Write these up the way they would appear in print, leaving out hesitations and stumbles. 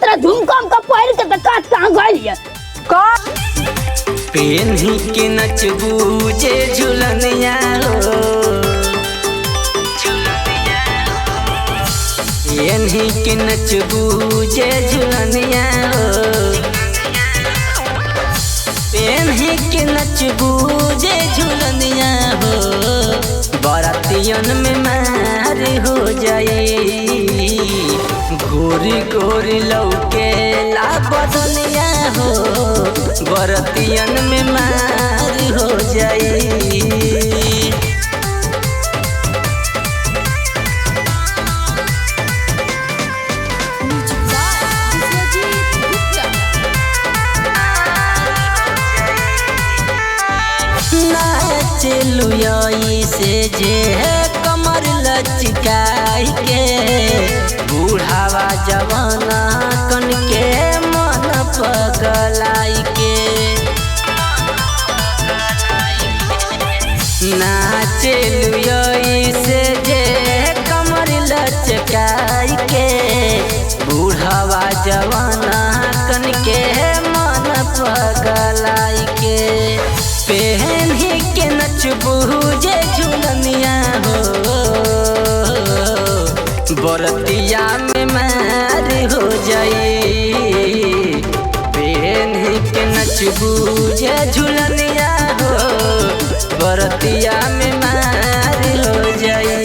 तरह झुमका का पहिर के त काट कहां गइल का पेन्ही के नचबू जे झुलनिया हो पेन्ही के नचबू जे झुलनिया हो पेन्ही के नचबू जे झुलनिया हो बारातियन में मार हो जाए गोरी गोरी लौके ला बदनिया हो बरतियन में मार हो जाए नाचलू से जे कमर लचकाई के बूढ़ावा जवाना कन के मन पगलाई के नाचलू से जे कमर लचकाई के बूढ़ावा जवाना कन के मन पगलाई के पेन्ही के नचबू जे झुलनिया हो बरतिया में मार हो जाए पेन्ही के नचबू जे झुलनिया हो बरतिया में मार हो जाए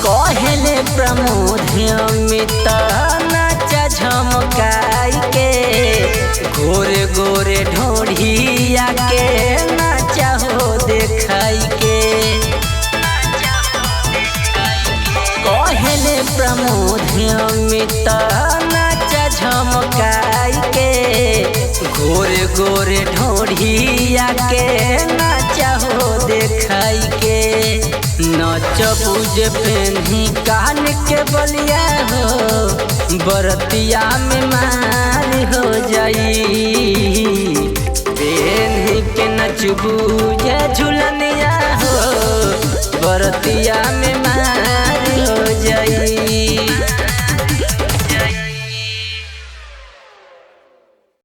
कहले प्रमोद अमित नाचा झमकाई के गोरे गोरे ढोढ़िया के नाचा हो देखाई के कहले प्रमोद अमित नाचा झमकाई के गोरे गोरे ढोढ़िया के नाचा हो देखाई के नचबू जे पेन्ही कान के बलिया हो बरतिया में मार हो जाई पेन्ही के नचबू जे झुलनिया हो बरतिया में